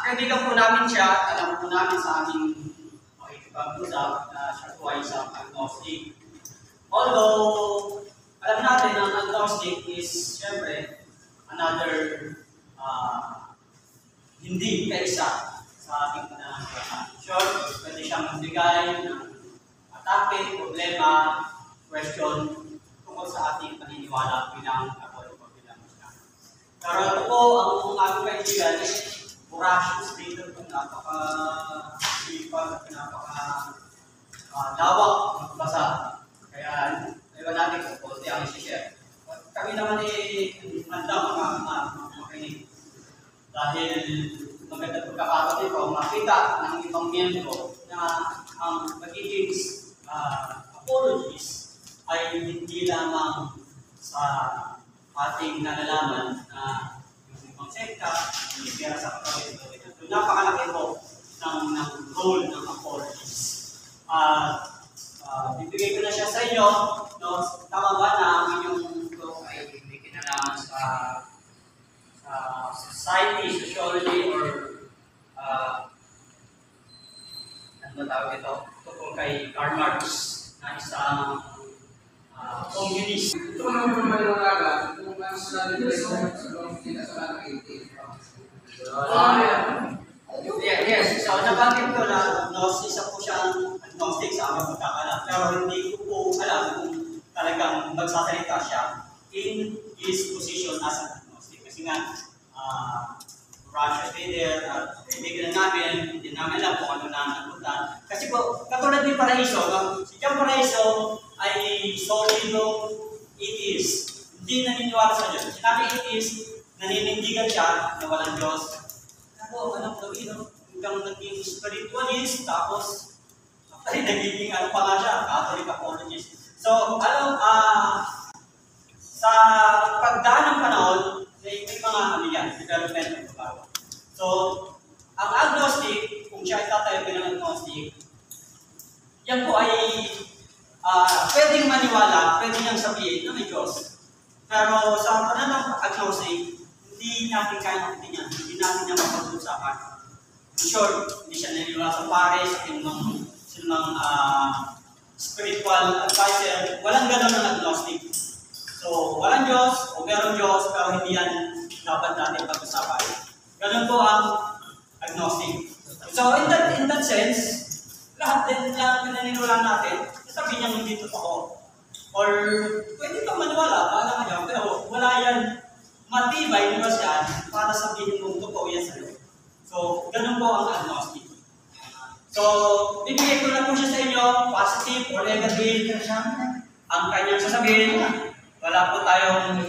kaibigan po namin siya at alam po namin sa aming makikipag-usap na siya po ay isang agnostic. Although, alam natin ang agnostic is siyempre another hindi kaisa sa ating pananampalataya. Sure, pwede siyang magbigay ng atake, problema, question tungkol sa ating paniniwala bilang Katoliko, bilang Muslim. Pero ito po, ang aming kaibigan, voracious reader po, napaka-sipag at napaka-lawak magbasa. Kaya, iwan natin kung konti ang isi-share. Kami naman handa makinig. Dahil maganda pagkakataon ito, makita ng ibang miyembro na ang magiging apologies ay hindi lamang sa ating nalalaman na yung ibang sekta, hindi kaya sa Katoliko. So, napakalaki po ng role ng apologies. Bibigay ko na siya sa inyo. No? Tama ba na ang inyong ito ay hindi kinalaman sa society, sociology, or ano tawag ito? Tungkol kay Karl Marx na isang communist. Ito ang pamaliwanagan kung ang sinabi nila sa loob nila sa 18. Yes. So, nabanggit ko na isa po siyang agnostic sa aming pagkakalam. Pero hindi ko po alam kung talagang magsasalita siya in his position as an agnostic. Kasi nga, Russia leader at kaibigan namin, hindi namin alam kung ano na ang nagutan. Kasi po, katulad ni Paraiso, si John Paraiso ay solido atheist. Hindi naniniwala sa Diyos. Sinabi atheist, naninindigan siya na walang Diyos. Ako, anong gawin, no? Hanggang naging spiritualist, tapos ay nagiging ano pa nga siya, Catholic apologist. So, sa pagdaan ng panahon, may mga ano yan, development ng pagbabago. So, ang agnostic, kung siya ay tatayo bilang agnostic, yan po ay pwedeng maniwala, pwede niyang sabihin na may Diyos. Pero sa pananaw ng agnostic, hindi natin kaya makitin yan, hindi natin niya mapag-usapan. Sure, hindi siya naniniwala sa pare, sa sinumang spiritual advisor, walang gano'n ng agnostic. So, walang Diyos o meron Diyos, pero hindi yan dapat natin pag-usapan. Ganun po ang agnostic. So, in that sense, lahat din na pinaniniwalaan natin, sasabihin niya hindi totoo. Or, pwede kang maniwala, paano ka niya, pero wala yan matibay na siya para sabihin kung totoo yan sa'yo. So, ganun po ang agnostic. So, bibigay ko lang po siya sa inyo, positive or negative. Ang kanyang sasabihin, wala po tayong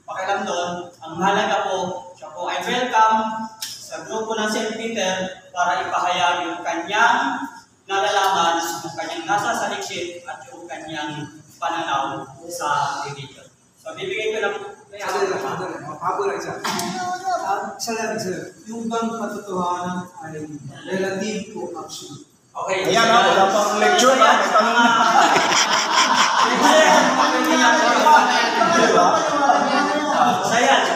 pakialam doon. Ang mahalaga po, siya po ay welcome sa grupo ng St. Peter para ipahayag yung kanyang nalalaman, yung kanyang nasa saliksik at yung kanyang pananaw sa religion. So, bibigay ko lang po. Mapabula isa. Isa lang, sir. Yung bang katotohanan ay relative o absolute? Okay. Ayan na, wala pang lecture na. May tanong na.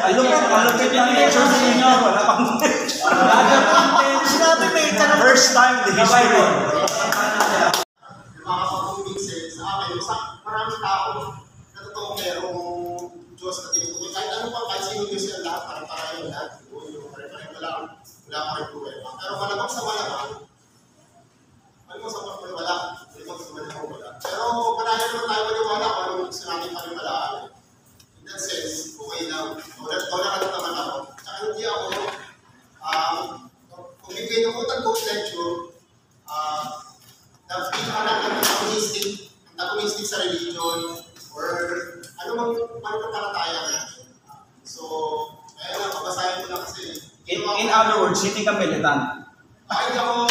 Alupit yung lecture sa inyo. Wala pang lecture. Sinabi may tanong. First time in the history. Makakapag-convince sa akin, maraming tao na totoo merong Diyos na tinutukoy. Kahit ano pa, kahit sino Diyos yan lahat, parang yung lahat. Yung pare-pare wala pa rin problema. Pero malamang sa malamang, malamang sa wala. Pero panahin naman tayo maniwala kung anong gusto natin paniwalaan. In that sense, okay lang. Wala ka naman ako. Tsaka hindi ako, kung bigay ng quote-unquote lecture, na antagonistic sa religion, or ano mang palataya natin. So, kaya lang, pabasahin ko lang kasi. In other words, hindi ka militant. Hindi ako,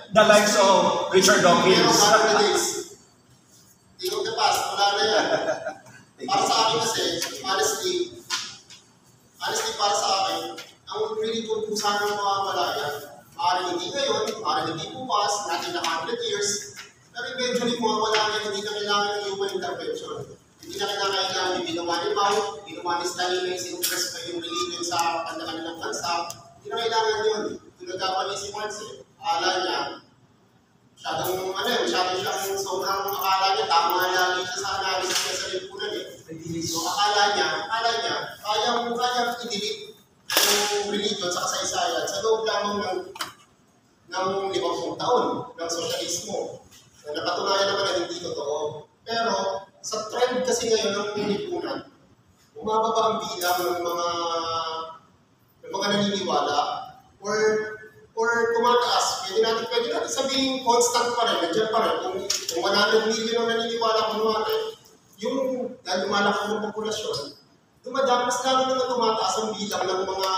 The likes of Richard Dawkins. Think of the past, wala na yan. Para sa akin kasi, honestly para sa akin, ang really kung saan ang mawawala yan, maaaring hindi ngayon, maaaring hindi bukas, natin na 100 years, pero eventually mawawala yan, hindi na kailangan ng human intervention. Hindi na kailangan yung ginawa ni Mao, ginawa ni Stalin na yung interest pa yung religion sa kanilang bansa, hindi na kailangan yun. nagkamali si Marx eh. Akala niya, masyado siyang sobrang akala niya, tama lagi siya sa analysis niya sa lipunan eh. So akala niya, kayang i-delete yung religion sa kasaysayan sa loob lamang ng 50 taon ng sosyalismo. Napatunayan naman na hindi totoo. Pero sa trend kasi ngayon ng lipunan, bumababa ang bilang ng mga naniniwala or tumataas. Pwede natin sabihin constant pa rin, nandiyan pa rin. Kung 100 million ang naniniwala kunwari, yung dahil lumalaki ng populasyon, mas lalo na tumataas ang bilang ng mga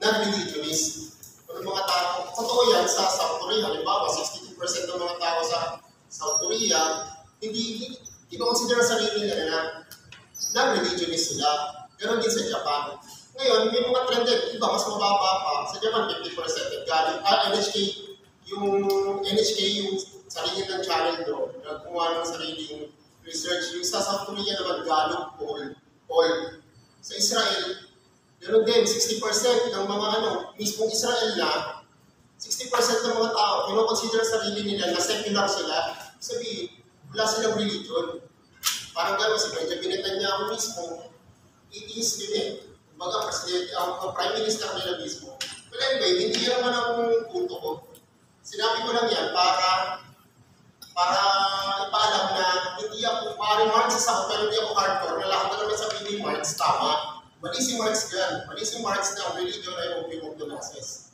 non-religionist. Ng mga tao. Totoo yan sa South Korea, halimbawa 62% ng mga tao sa South Korea, hindi consider sarili nila na non-religionist sila. Ganon din sa Japan. Ngayon, may mga trended, iba mas mababa pa. Sa Japan, 50% galing. NHK yung sarili ng channel doon. Nagkuha ng sariling research. Yung sa South Korea naman, Gallup poll. Sa Israel, meron din, 60% ng mga mismong Israel na, 60% ng mga tao, kino-consider sarili nila na secular sila, sabihin, wala silang religion. Parang gano'n, si Benjamin Netanyahu mismo, atheist din eh. Kumbaga, ang prime minister nila mismo. Well anyway, hindi yan naman ang punto ko. Sinabi ko lang yan para ipaalam na hindi ako, maaaring Marxist ako, pero hindi ako hardcore, na lahat na naman sabihin Marx, tama. Mali si Marx yan. Mali si Marx na ang religion ay opium of the masses.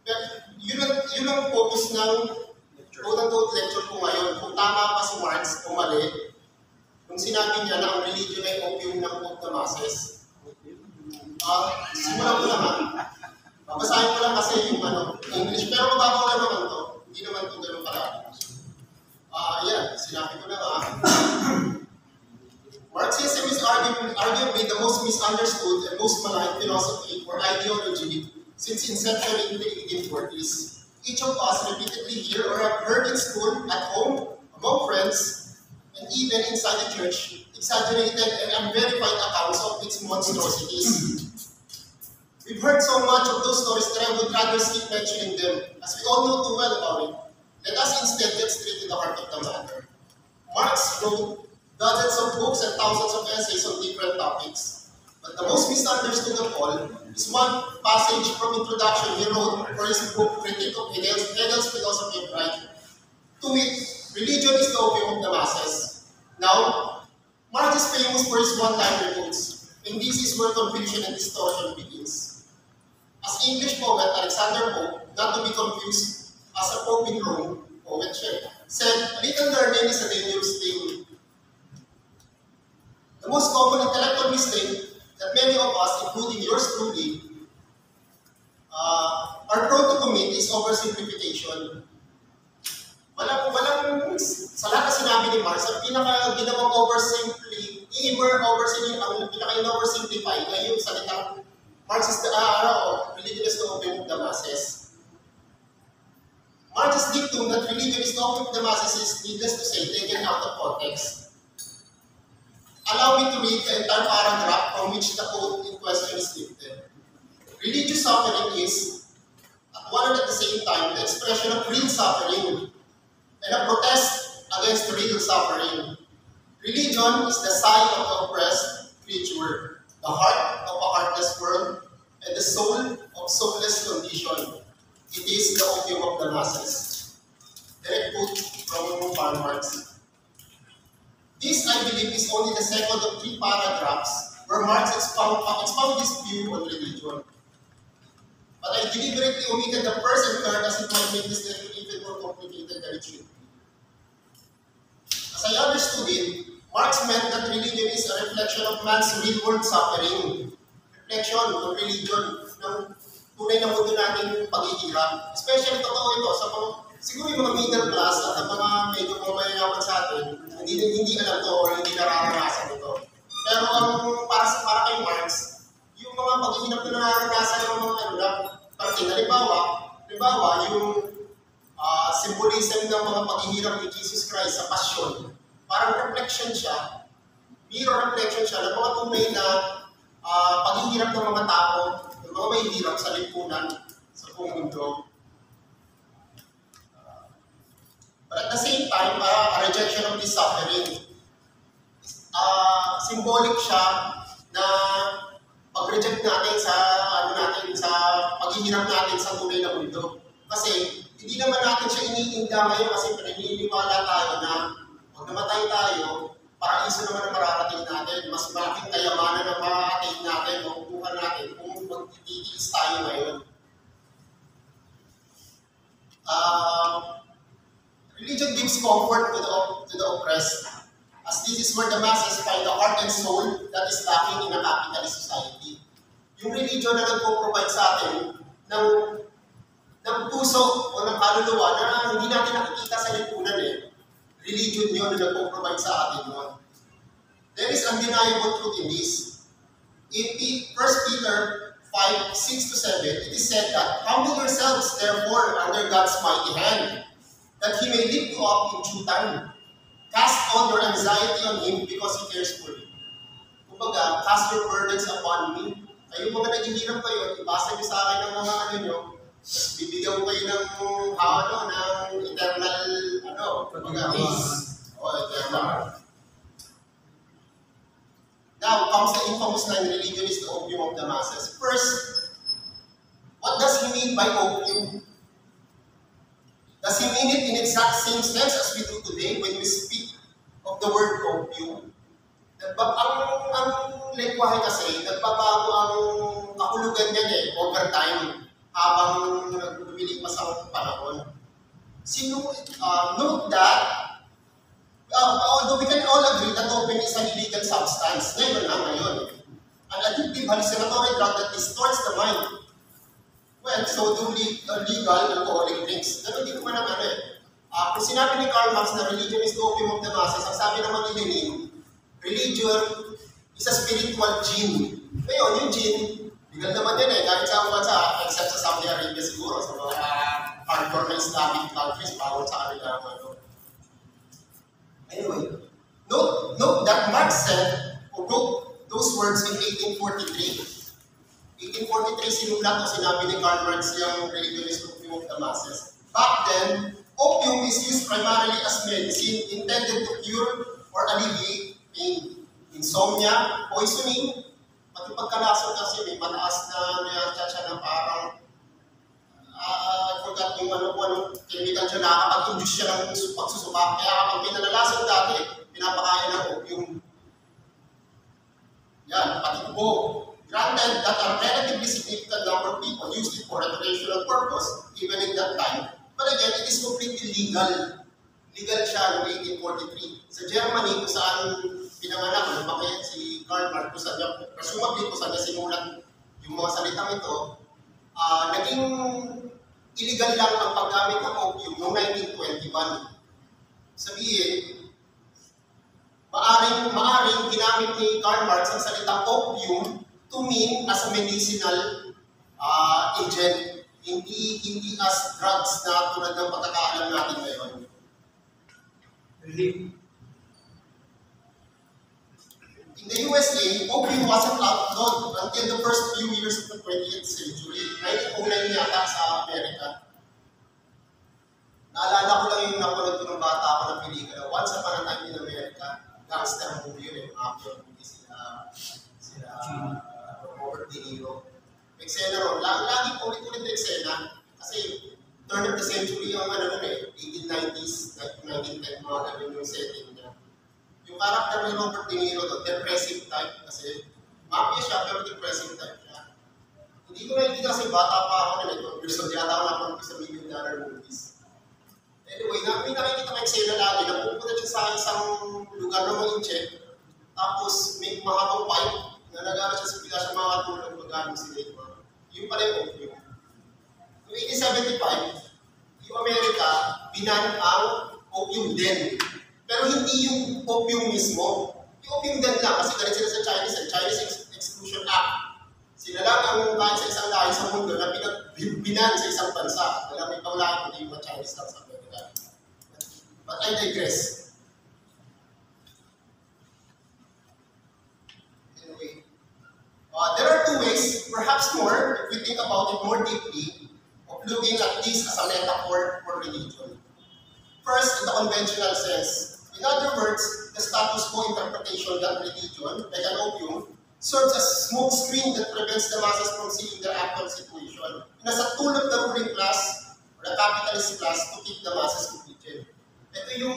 Pero yun ang focus ng quote-unquote lecture ko ngayon. Kung tama pa si Marx o mali, nung sinabi niya na ang religion ay opium of the masses. Simulan ko naman. Babasahin ko lang kasi yung English. Pero mababaw lang naman to. Hindi naman ito ganun kalaki. Yan. Sinabi ko na nga. Marxism is arguably the most misunderstood and most maligned philosophy or ideology since inception in the 1840s. Each of us repeatedly hear or have heard in school, at home, among friends, and even inside the church, exaggerated and unverified accounts of its monstrosities. We've heard so much of those stories that I would rather skip mentioning them, as we all know too well about it. Let us instead get straight to the heart of the matter. Marx wrote dozens of books and thousands of essays on different topics. But the most misunderstood of all is one passage from introduction he wrote for his book Critique of Hegel's Philosophy of Right. To wit, religion is the opium of the masses. Now, Marx is famous for his one-liner quotes, and this is where confusion and distortion begins. As English poet Alexander Pope, not to be confused as a pope in Rome, poet said, "Little learning is a dangerous thing." The most common intellectual mistake that many of us, including yours truly, are prone to commit is oversimplification. Sa lahat na sinabi ni Marx, ang pinaka-ginawang oversimplify ay yung salitang Marx is the religion is the opium of the masses. Marx's dictum that religion is the opium of the masses is, needless to say, taken out of context. Allow me to read the entire paragraph from which the quote in question is lifted. Religious suffering is, at one and at the same time, the expression of real suffering and a protest against real suffering. Religion is the sigh of the oppressed creature, the heart of a heartless world, and the soul of soulless condition. It is the opium of the masses. Direct quote from Karl Marx. This, I believe, is only the second of 3 paragraphs where Marx expound his view on religion. But I deliberately omitted the first and third as it might make this lecture even more complicated than it should be. As I understood it, Marx meant that religion is a reflection of man's real-world suffering. Reflection of religion ng tunay na mundo natin paghihirap. Especially totoo ito sa siguro yung mga middle class at ang mga medyo mayayaman sa atin, hindi alam to or hindi nararanasan ito. Pero para kay Marx, yung mga paghihirap na nararanasan ng mga parang halimbawa, yung symbolism ng mga paghihirap ni Jesus Christ sa passion, parang reflection siya, mirror reflection siya ng mga tunay na paghihirap ng mga tao, ng mga may hirap sa lipunan, sa buong mundo. But at the same time, a rejection of this suffering, symbolic siya na pag-reject natin sa sa paghihirap natin sa tunay na mundo. Kasi hindi naman natin siya iniinda ngayon kasi paniniwala tayo na pag namatay tayo, paraiso naman ang mararating natin. Mas malaking kayamanan ang makakating natin, makukuha natin kung magtitiis tayo ngayon. Religion gives comfort to the oppressed, as this is where the masses find the heart and soul that is lacking in a capitalist society. Yung religion na nagpo-provide sa atin ng puso o ng kaluluwa na hindi natin nakikita sa lipunan religion yun na nagpo-provide sa atin nun. There is undeniable truth in this. In 1 Peter 5:6-7, it is said that, "Humble yourselves, therefore, under God's mighty hand, that He may lift you up in due time. Cast all your anxiety on Him because He cares for you." Kumbaga, cast your burdens upon Me. Kayo mga naghihirap kayo, ibasa niyo sa akin ng mga nyo, bibigyan ko kayo ng eternal, peace. O eternal. Now comes the infamous line, religion is the opium of the masses. First, what does he mean by opium? Does he mean it in exact same sense as we do today when we speak of the word opium? Ang lengguwahe kasi, nagbabago ang kahulugan niya over time habang lumilipas ang panahon. Note that, although we can all agree that opium is an illegal substance, ngayon. An addictive hallucinatory drug that distorts the mind. Well, so do legal alcoholic drinks. Ganun din naman ang kung sinabi ni Karl Marx na religion is the opium of the masses, ang sabi naman ni Lenin, religion is a spiritual gin. Ngayon, yung gin, legal naman yan kahit sa bansa, except sa Saudi Arabia siguro, sa mga hardcore na Islamic countries, bawal sa kanila Anyway, note that Marx said, or wrote those words in 1843. 1843 sinulat o sinabi ni Karl Marx yung religion is opium of the masses. Back then, opium is used primarily as medicine intended to cure or alleviate pain, insomnia, poisoning, pati pagkalason kasi may mataas na siya na parang I forgot yung anong chemical siya, nakakapag-induce siya ng pagsusuka. Kaya kapag may nalalason dati, pinapakain ng opium. Yan, pati po. Granted that a relatively significant number of people used it for recreational purpose, even in that time. But again, it is completely legal. Legal siya noong 1843. Sa Germany, kung saan pinanganak, bakit si Karl Marx, kung saan niya, presumably kung saan niya simulat yung mga salitang ito, naging illegal lang ang paggamit ng opium noong 1921. Sabihin, maaring ginamit ni Karl Marx ang salitang opium to mean as a medicinal agent, hindi as drugs na tulad ng pagkakaalam natin ngayon. Really? In the USA, opium wasn't outlawed until the first few years of the 20th century. 1909 yata sa Amerika. Naalala ko lang yung napanood ko ng bata ako ng pelikula, Once Upon a Time in America. Gangster movie yun, action movie sila Robert De Niro. Eksena ron, lagi ulit-ulit na eksena. Kasi turn of the century yung 1890s, 1910, mga ganun yung setting niya. Yung character ni Robert De Niro doon, depressive type kasi mafia siya pero depressive type siya. Hindi ko nakikita kasi bata pa ako na nag-person yata ako napunod sa $1 million movies. Anyway, may nakikita ko eksena lagi na pupunta siya sa isang lugar na mag-check tapos may mahabang pipe na nag-aaral siya sa pila siya makatulog pag-aaral si Neymar. Yung pala yung opium. Noong 1875, yung Amerika, binan ang opium din. Pero hindi yung opium mismo. Yung opium din lang, kasi galit sila sa Chinese Exclusion Act. Sila lang ang kahit sa isang lahi sa mundo na binan sa isang bansa. Wala may paulahin kundi yung Chinese lang sa Amerika. But I digress. Anyway, there are two ways, perhaps more, if we think about it more deeply, looking at this as a metaphor for religion. First, in the conventional sense. In other words, the status quo interpretation that religion, like an opium, serves as a smoke screen that prevents the masses from seeing their actual situation. And as a tool of the ruling class, or the capitalist class, to keep the masses obedient. Ito yung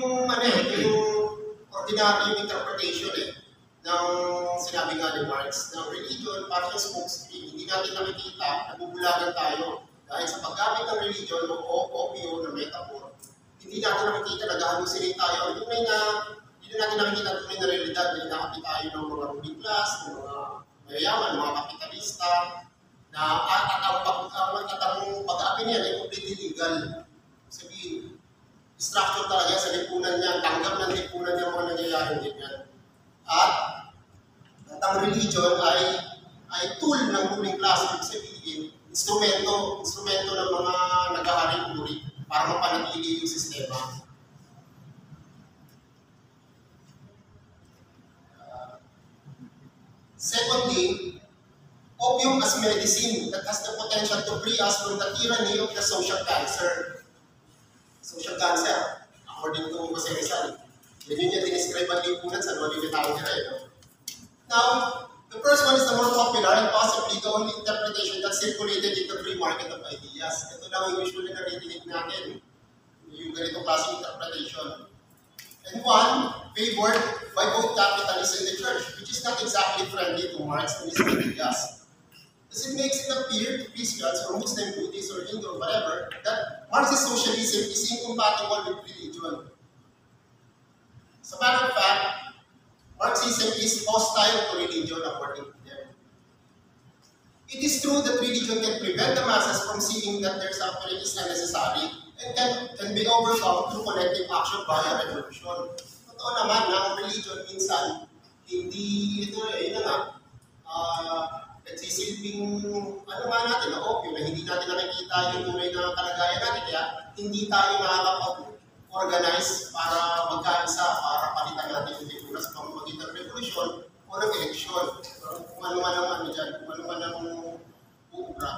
ordinary interpretation ng sinabi nga ni Marx, na religion, parang yung smoke screen, hindi natin nakikita, nabubulagan tayo. Dahil sa paggamit ng religion o opio na metaphor, hindi natin nakikita, nag-hallucinate tayo. Hindi natin nakikita ang tunay na realidad na inakapit tayo ng mga ruling class, ng mga mayayaman, mga kapitalista, na at ang pag-aapi niya ay completely legal. Sabihin, structure talaga sa lipunan niya, tanggap ng lipunan niya mga nangyayaring ganyan. At ang religion ay tool ng ruling class, ibig sabihin, instrumento ng mga nag-aharing puri para mapanatili yung sistema. Secondly, opium as medicine that has the potential to free us from the tyranny of the social cancer. Social cancer, according to Jose Rizal. Yan yung dinescribe ang lipunan sa mga bibitaw nila. Now, the first one is the more popular and possibly the only interpretation that circulated in the free market of ideas. Ito lang yung usually narinig natin, yung ganitong klaseng interpretation. And one, favored by both capitalists and the church, which is not exactly friendly to Marx and his ideas. Because it makes it appear to Christians or Muslim, Buddhists, or Hindu or whatever, that Marxist socialism is incompatible with religion. As a matter of fact, Marxism is hostile to religion according to them. It is true that religion can prevent the masses from seeing that their suffering is unnecessary and can be overcome through collective action via revolution. Totoo naman na ang religion minsan, hindi, nagsisilbing, natin, na opium, na hindi natin nakikita yung tunay na kalagayan natin, kaya hindi tayo nakakapag-organize para magkaisa, para palitan natin yung figura sa pamamagitan ng revolution o ng eleksyon. Kung ano man ang uubra.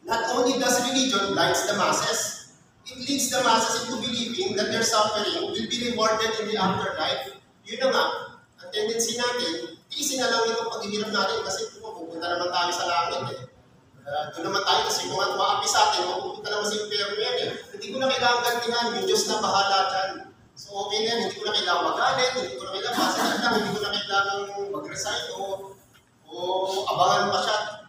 Not only does religion blinds the masses, it leads the masses into believing that their suffering will be rewarded in the afterlife. Yun na nga, ang tendency natin, tiisin na lang itong paghihirap natin kasi pupunta naman tayo sa langit doon naman tayo kasi kung ano maapi sa atin, pupunta naman sa impyerno yan Hindi ko na kailangan gantihan, yung Diyos na bahala dyan. So okay na yan, hindi ko na kailangan magalit, hindi ko na kailangan masalit hindi ko na kailangan mag-resign o abangan pa siya.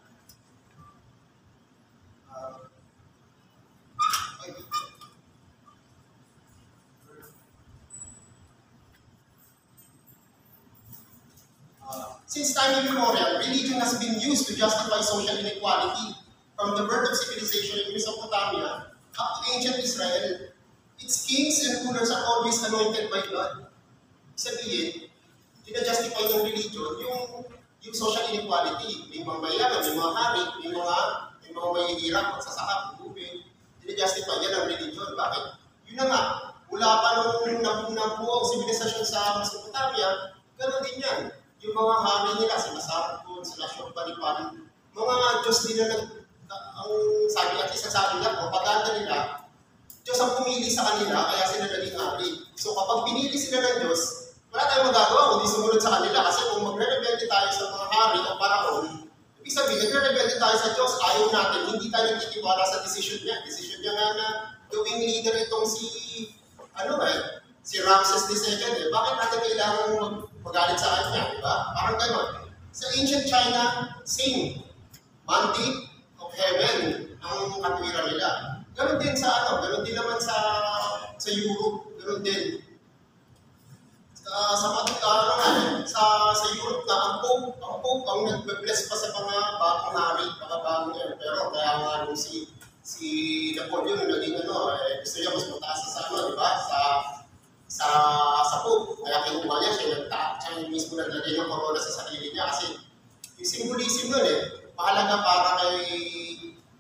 Since time immemorial, religion has been used to justify social inequality. From the birth of civilization in Mesopotamia up to ancient Israel, its kings and rulers are always anointed by God. Sabihin, tina-justify ng religion yung social inequality. May mga mayaman, may mga hari, may mga mahihirap, magsasaka, bububin. Tina-justify yan ng religion. Bakit? Yun na nga, mula pa nung nabuo ang sibilisasyon sa Mesopotamia, gano'n din yan. Yung mga hari nila, sila Sargon, sila Shokbalipan, mga Diyos nila ang sabi at isa sa nila, propaganda nila, Diyos ang pumili sa kanila, kaya sila naging hari. So kapag pinili sila ng Diyos, wala tayong magagawa kundi sumunod sa kanila kasi kung magre-rebelde tayo sa mga hari o paraon, ibig sabihin, nagre-rebelde tayo sa Diyos, ayaw natin, hindi tayo nagtitiwala sa decision niya. Decision niya nga na gawing leader itong si Ramses II. Bakit natin kailangan magalit sa kanya, di ba? Parang gano'n. Sa ancient China, same. Monday of heaven ang katwiran nila. Gano'n din gano'n din naman sa Europe, gano'n din. Sa Europe na ang Pope ang nag-bless pa sa mga bagong hari, mga bagong yan. Pero kaya nga si Napoleon yung naging gusto niya mas mataas sa di ba? Sa Pope. Kaya kinuha niya siya yung mismo naglagay ng corona sa sarili niya kasi yung symbolism nun mahalaga para kay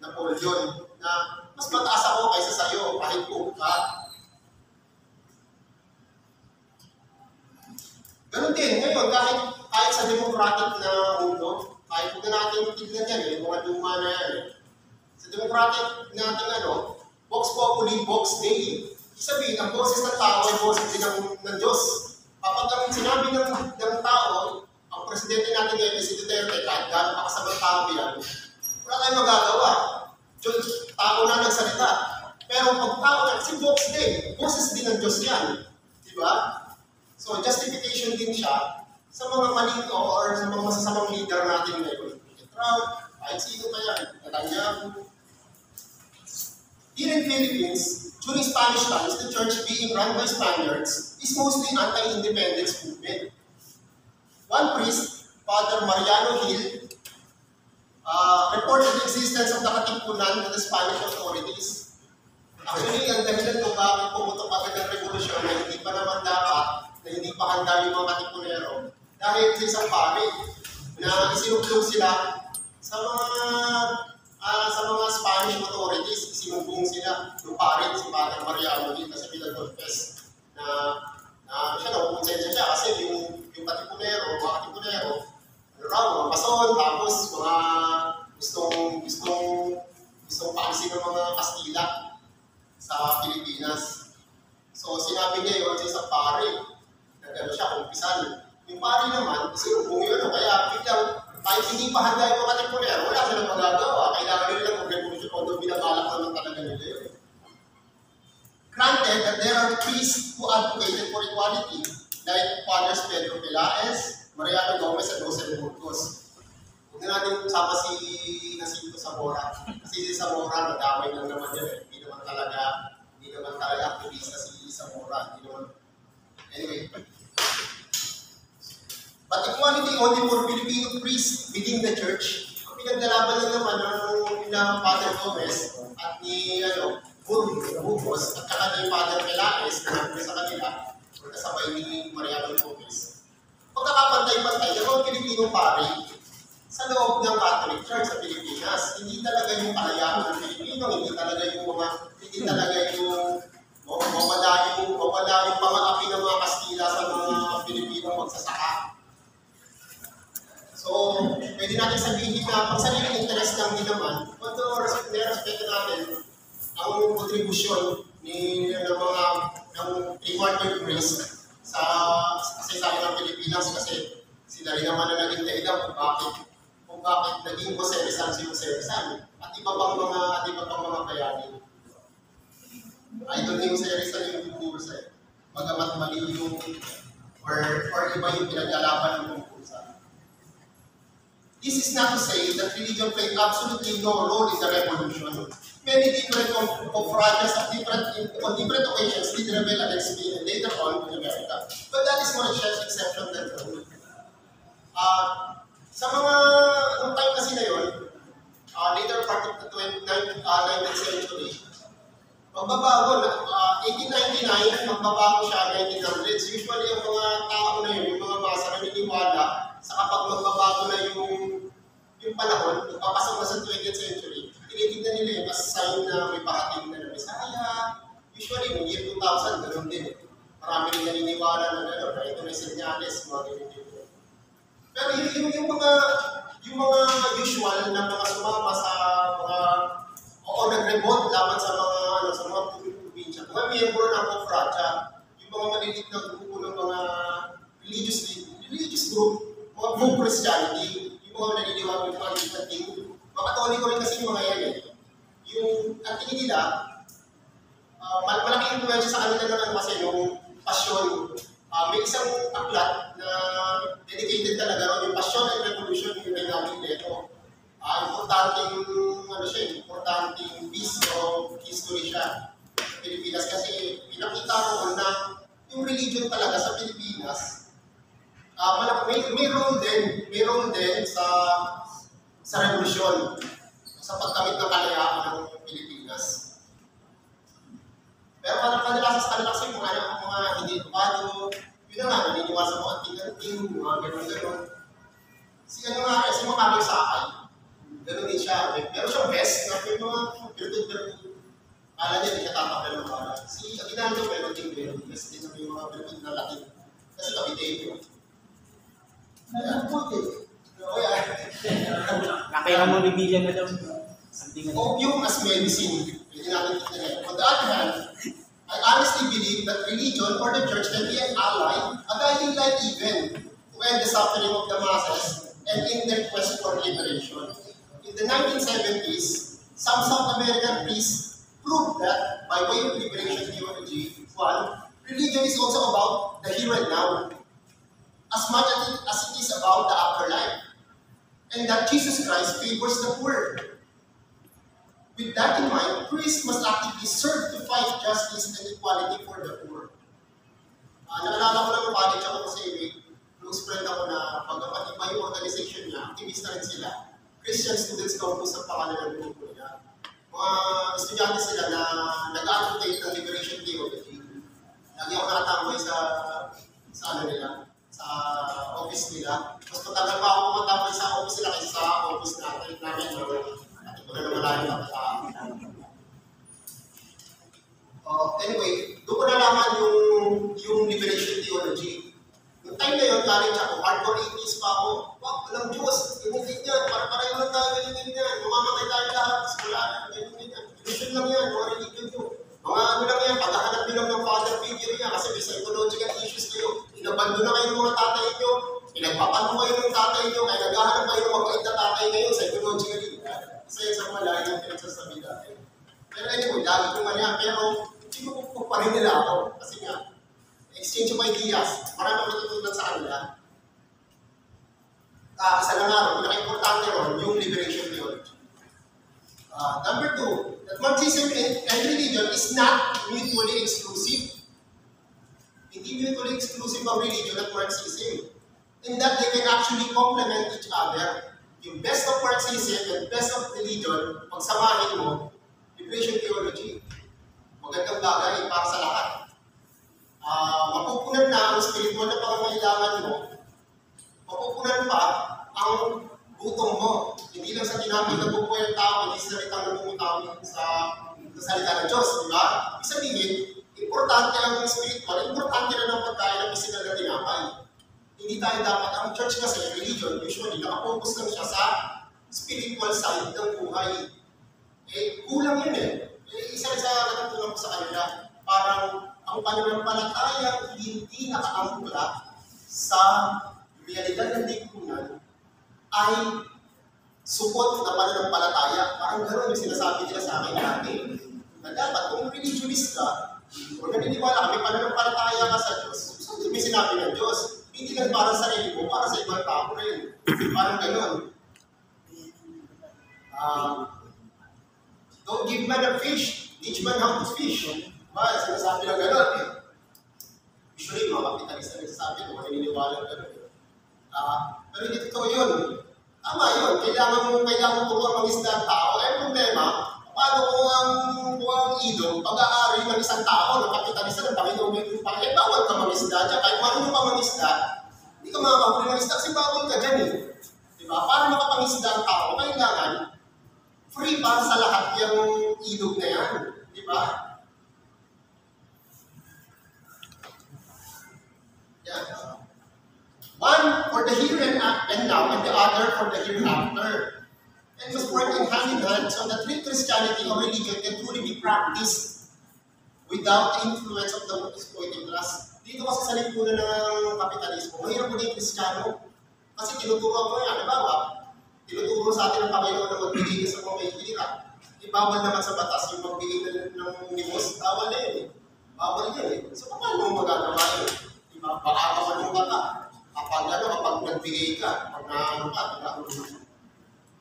Napoleon na mas mataas ako kaysa sa'yo kahit Pope ka. Ganun din, ngayon, kahit sa democratic na mundo, kahit huwag na natin tignan yan, yung mga luma na yan. Sa democratic natin Vox Populi, Vox Dei. Sabihin, ang boses ng tao ay boses din ng Diyos. Kapag ang sinabi ng tao, ang presidente natin ngayon si Duterte, kahit gano'n pakasabang tao yan, wala tayong magagawa. Diyos, tao na nagsalita. Pero pag tao na, kasi Vox Dei, boses din ng Diyos yan. Diba? So, justification din siya sa mga malito or sa mga masasamang leader natin ngayon. Trump, kahit sino pa yan, Netanyahu. Here in Philippines, during Spanish times, the church being run by Spaniards is mostly anti-independence movement. One priest, Father Mariano Hill, reported the existence of the Katipunan to the Spanish authorities. Actually, ang dahilan kung bakit pumutok agad ng revolusyon na hindi pa naman dapat, na hindi pa handa yung mga Katipunero, dahil sa isang pare na isinuplong sila sa mga Spanish authorities, isinumbong sila ng pare si Father Mariano Hill kasi pinag-confess na siya konsensya siya kasi yung Katipunero, mga Katipunero, mga pason, tapos mga gustong paalisin ng mga Kastila sa Pilipinas. So sinabi niya yun sa isang pare, na siya kumpisan. Yung pare naman, sinumbong yun, kaya biglang kahit hindi pa handa yung mga Katipunero, wala silang magagawa. Kailangan nila ng revolution although binabalak naman talaga nila yun. Granted that there are priests who advocated for equality, like Fathers Pedro Pelaez, Mariano Gomez, and Jose Burgos. Huwag na natin usama si Jacinto Zamora. Kasi si Zamora, nadamay lang naman yan. Hindi naman talaga aktivista si Zamora. Anyway. But equality only for Filipino priests within the church. Ang pinaglalaban lang naman ng Father Gomez at ni Burgos at saka ni Father Pelaez na nandun sa kanila o kasabay ni Mariano Gomez. Pagkakapantay-pantay ng mga Pilipino pare sa loob ng Catholic Church sa Pilipinas. Hindi talaga yung kalayaan ng Pilipino, hindi talaga yung mawala yung pang-aapi ng mga Kastila sa mga Pilipino magsasaka. So, pwede natin sabihin na pang sariling interest lang din naman, although respeto natin ang kontribusyon ng three-quarter priest sa kasaysayan ng Pilipinas kasi sila rin naman na naging dahilan kung bakit naging Jose Rizal si Jose Rizal at iba pang mga bayani. Idol ni Jose Rizal yung kumpulsa magamat mali yung or iba yung pinaglalaban ng kumpulsa. This is not to say that religion played absolutely no role in the revolution. Many different confratres on different occasions did rebel against Spain and later on in America. But that is more a exception than the rule. Sa mga time kasi na yun, later part of the 19th century, magbabago, 1899, magbabago siya 1900s. Usually ang mga tao na yun, yung mga masa naniniwala, sa kapag magbabago na yung panahon, magpapasok na sa 20th century, tinitignan nila yung as sign na may parating na Messiah. Usually, noong year 2000, ganoon din. Marami rin naniniwala na gano'n, na ito may senyales, mga ganyan. Pero yung mga usual na mga sumama sa mga nag-revolt laban sa mga probinsya. Mga miyembro ng Confrancia, yung mga malilit na grupo ng mga religious group, mga folk Christianity, yung mga naniniwala ng mga different mga Katoliko rin kasi yung mga yan eh. Yung ang tingin nila, malaking influensya sa kanila naman kasi yung passion. May isang aklat na dedicated talaga yung Passion and Revolution yung Regnaming Leto. Importanteng piece of history siya sa Pilipinas kasi pinakita ko na yung religion talaga sa Pilipinas may role din sa revolusyon sa pagkamit ng kalayaan ng Pilipinas. Pero kadalasan sa kanila kasi mga hindi edukado, yun na nga, naniniwala sa mga anting-anting, mga gano'n-gano'n. Si Macario Sakay, gano'n din siya. Meron siyang best na may mga virtud-virtud. Kala niya, hindi siya tatakal ng para. Si Aguinaldo, meron din best din sa mga virtud na Latin. Kasi Kapiteo. Nakaya mo Rebilla na daw. Opium as medicine. Pwede natin tingnan. On the other hand, I honestly believe that religion or the church can be an ally, a guiding light even, to end the suffering of the masses and in their quest for liberation. In the 1970s, some South American priests proved that, by way of liberation theology, one, religion is also about the here and now, as much as it is about the afterlife, and that Jesus Christ favors the poor. With that in mind, priests must actively serve to fight justice and equality for the poor. Naalala ko lang ng college ako kasi close friend ako na pagkapat iba yung organization niya, aktivista rin sila. Christian Students Campus ang pangalan ng grupo niya. Mga estudyante sila na nag-advocate ng liberation theology. Lagi ako nakatambay sa ano nila, sa office nila. Mas matagal pa ako matambay sa office nila kaysa sa office namin. Anyway, doon ko nalaman yung liberation theology. Yung time na yun, college ako, hardcore atheist pa ako. Wag, walang Diyos, ganyan, para-pareho lang tayo, ganyan. Mamamatay tayo lahat, wala na, ganyan. Religion lang yan, mga religion yun. Mga ano lang yan, pagkahanap nyo lang ng father figure niya, kasi may psychological issues kayo. Inabando na kayo ng mga tatay nyo, pinagpapano kayo ng tatay nyo, kaya naghahanap kayo ng mabait na tatay ngayon, psychologically. Isa yun sa malayo ng pinagsasabi natin. Pero anyway, lagi ko man yan, pero hindi ko pa rin nila ako. Kasi nga, exchange of ideas, marami matutunan sa kanila. Isa lang nga, pinaka-importante ron, yung liberation theology. Number two, that Marxism and religion is not mutually exclusive. Hindi mutually exclusive of religion at Marxism. In that they can actually complement each other. Yung best of Marxism and best of religion, pagsamahin mo, liberation theology. Magandang bagay para sa lahat. Mapupunan na ang spiritual na pangangailangan mo. Mapupunan pa ang gutom mo. Hindi lang sa tinapay na bubuhay ang tao, hindi sa salitang namumutawi sa salita ng Diyos, di ba? Ibig sabihin, importante ang spiritual, importante na ng pagkain ng physical na tinapay. Hindi tayo dapat, ang church kasi, religion, usually, nakapokus lang siya sa spiritual side ng buhay. Kulang yun isa rin sa natutunan ko sa kanila, parang ang pananampalataya hindi nakaangkla sa realidad ng lipunan ay supot na pananampalataya. Parang gano'n yung sinasabi nila sa akin dati. Na dapat kung religionist ka, kung naniniwala ka, may pananampalataya ka sa Diyos, so may sinabi ng Diyos, hindi lang para sa sarili mo, para sa ibang tao rin. Parang gano'n. Don't give man a fish, teach man how to fish. Sinasabi ng gano'n. Usually, mga kapitalista nagsasabi, mga naniniwala ng gano'n. Pero hindi totoo yun. Tama yun. Kailangan mo turuan mag-isda ang tao. Problema, paano kung ang idol, pag-aari ng isang tao, ng kapitalista, ng Panginoon, bawal ka mag-isda dyan. Kahit marunong ka mag-isda, hindi ka makakahuli ng isda kasi bawal ka dyan Diba? Para makapang-isda ang tao, kailangan free para sa lahat yung idog na yan. Diba? Yan. One for the here and now, and the other for the hereafter. And must work in hand in hand so that real Christianity or religion can truly be practiced without the influence of the exploiting class. Dito kasi sa lipunan ng kapitalismo, mahirap mo na yung Kristiyano. Kasi tinuturo mo yan, halimbawa, tinuturo sa atin ng Panginoon na magbigay ka sa mga may hirap. Ibawal naman sa batas yung magbigay ng limos, bawal na yun Bawal yun So paano mo magagawa yun? Diba? Baka kamanong ka. Kapag nagbigay ka, pag naano ka, diba?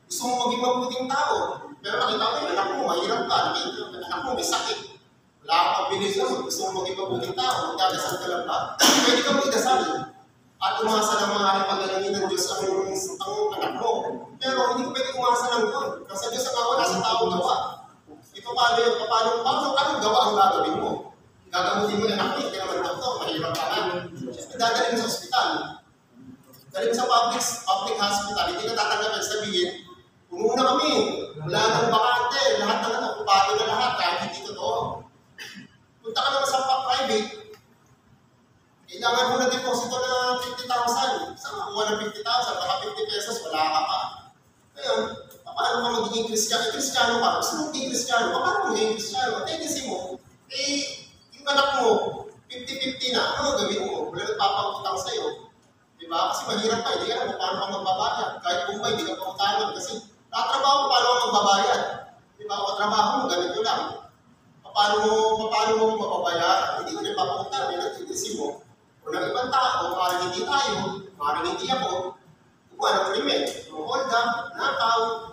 Gusto mo maging mabuting tao, pero nakita mo, anak mo, mahirap ka, anak mo, may sakit. Wala kang pabilis na, gusto mo maging mabuting tao, magdadasal ka lang ba? Pwede kang magdasal. At umasa ng mga paglalangin ng Diyos ang anak mo. Pero hindi ko pwede umasa lang doon. Kasi Diyos ang wala sa taong gawa. Ito paano yun? Anong gawa ang gagawin mo? Gagamutin mo yung anak mo, hindi naman doktor, mahirap ka na. Dadalhin mo sa ospital. Dahil sa public hospital, hindi na tatanggapin sabihin, umuna kami, wala nang bakante, lahat na okupado na lahat, kahit hindi totoo. Punta ka naman sa private, kailangan mo na deposito na 50,000. Saan makuha ng 50,000? Baka 50 pesos, wala ka pa. Ngayon, paano ka magiging magiging Kristiyano ka, gusto mo magiging Kristiyano ka, paano magiging Kristiyano? Tendency mo, yung anak mo, 50-50 na, ano gawin mo? Wala nagpapangutang sa'yo. Diba? Kasi mahirap pa, hindi ka alam kung paano ka magbabayad. Kahit kung ba, hindi ka pangutangan kasi nakatrabaho mo paano ka magbabayad. Diba? O trabaho mo, ganito lang. Paano mo mapabayaran? Hindi ko nagpapangutang, yun ang tendency mo. O ng ibang tao, maaaring hindi tayo, maaaring hindi ako, kung ano krimen, hold up, nakaw,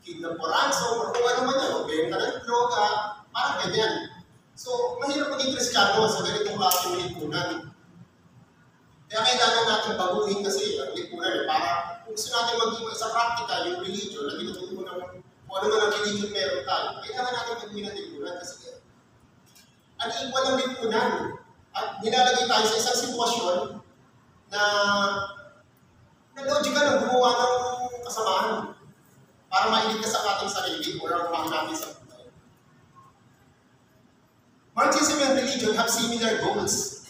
kidnap or ransom, or kung ano man yan, o benta ng droga, parang ganyan. So, mahirap maging Kristiyano sa ganitong klase ng lipunan. Kaya kailangan natin baguhin kasi ang lipunan para kung gusto natin maging sa practical, yung religion, na tinuturo ng kung ano man ang religion meron tayo, kailangan natin maging ng lipunan kasi unequal ang lipunan. At nilalagay tayo sa isang sitwasyon na logical ang gumawa ng kasamaan para mailigtas ang ating sarili o ang mahal natin sa buhay. Marxism and religion have similar goals: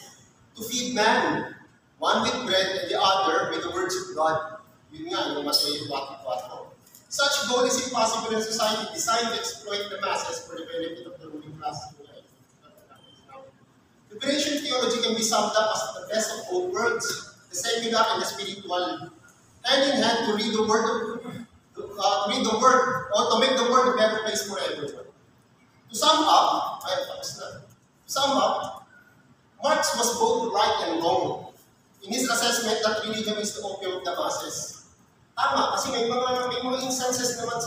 to feed man, one with bread and the other with the words of God. Yun nga, yung Mateo 4:4. Such goal is impossible in a society designed to exploit the masses for the benefit of the ruling class. Liberation theology can be summed up as the best of all worlds, the secular and the spiritual, hand in hand to read the word, or to make the world a better place for everyone. To sum up, Marx was both right and wrong in his assessment that religion is the opium of the masses. Tama, kasi may mga instances naman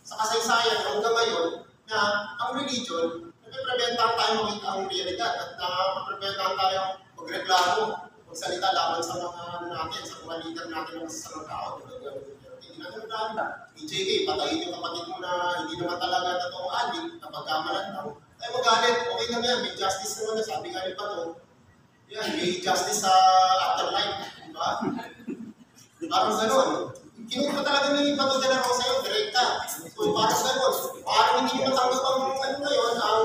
sa kasaysayan hanggang ngayon na ang religion napipreventahan tayo makita ang realidad at napipreventahan tayo magreklamo, magsalita laban sa mga natin, sa mga leader natin ng masasamang tao. Hindi natin natin. PJK, patayin yung kapatid mo na hindi naman talaga totoong adik, napagkamalan daw. Ay magalit, okay lang yan, may justice naman na, sabi nga rin pa to. Yan, may justice sa afterlife, di ba? Parang gano'n. Kinuha talaga ni Bato de la Rosa yun, direkta. So parang gano'n. Parang hindi nyo matanggap ang ngayon, ang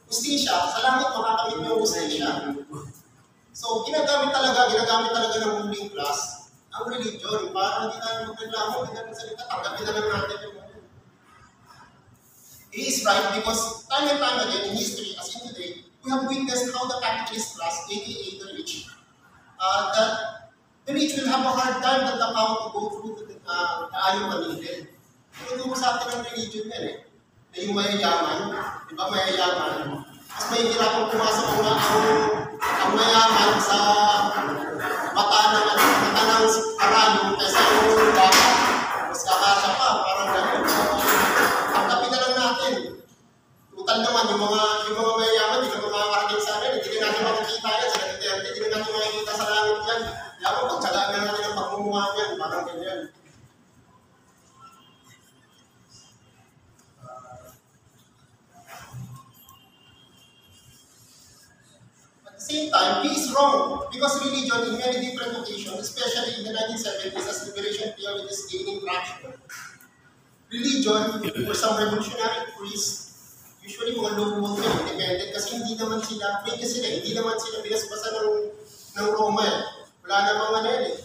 justisya. Sa langit, makakamit nyo ang justisya. So ginagamit talaga ng ruling class ang religion. Parang hindi tayo magreklamo, hindi natin salita, tanggapin na lang natin yung He is right because time and time again in history, as in today, we have witnessed how the capitalist class, aka the rich, the rich will have a hard time that the power to go through the ayaw manigil. Tinuturo sa atin ang religion yan eh. Na yung mayayaman, di ba mayayaman, mas may hirapang pumasok ang mayaman sa mata ng arayo kaysa yung baka. Mas kakasya pa, parang gano'n. Tanggapin na lang natin. Tutal naman, yung mga mayayaman, hindi naman makakarating sa amin. Hindi na natin makikita yan sa Duterte, hindi na natin makikita sa langit yan. Kaya kung pagtsagaan na natin ang pagmumuha niyan, parang ganyan. At the same time, he is wrong because religion in many different occasions, especially in the 1970s as liberation theory is gaining traction. Religion for some revolutionary priests, usually mga low-vote na independent kasi hindi naman sila binasbasa ng Roma eh. Wala namang ano yan eh.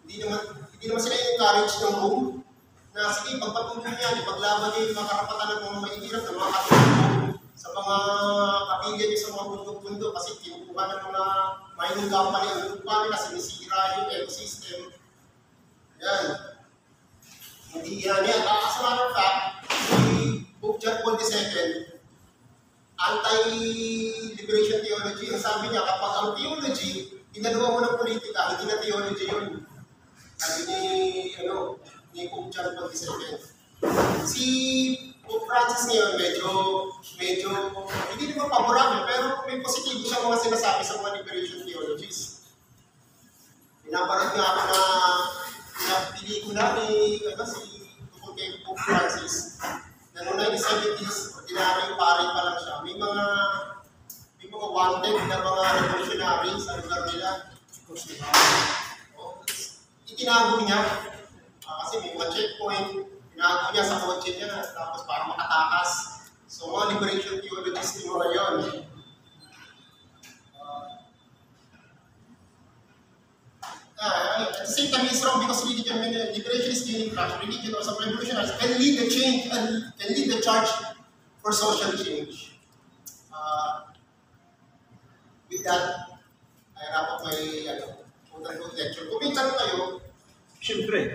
Hindi naman sila encourage ng Rome na sige, pagpatuloy niya, ipaglaban niya yung mga karapatan ng mga mahihirap, ng mga katulong sa mga kapilya niya sa mga bundok-bundok kasi kinukuha ng mga mining company ang lupa nila, sinisira yung ecosystem. Yan. Hindi yan. As a matter of fact, si Pope John Paul II, anti-liberation theology, ang sabi niya, kapag ang theology, ginagawa mo ng politika, hindi na theology yun. Sabi ni Pope John Paul II. Si Pope Francis ngayon, medyo, hindi naman paborable, pero may positibo siya mga sinasabi sa mga liberation theologies. Pinaparad nga ako na pelikula ni Pope Francis. Na noong 1970s, ordinary pare pa lang siya. May mga wanted na mga revolutionary sa lugar nila. Itinago niya. Kasi may mga checkpoint. Tinago niya sa kotse niya. Tapos para makatakas. So mga liberation theologists yung mga yun. At the same time, he's wrong because religion namin yun, liberation is gaining traction. Religion or some revolutionaries can lead the change, can lead the charge for social change. With that, I wrap up my quote-unquote lecture. Kung may tanong kayo, Siyempre.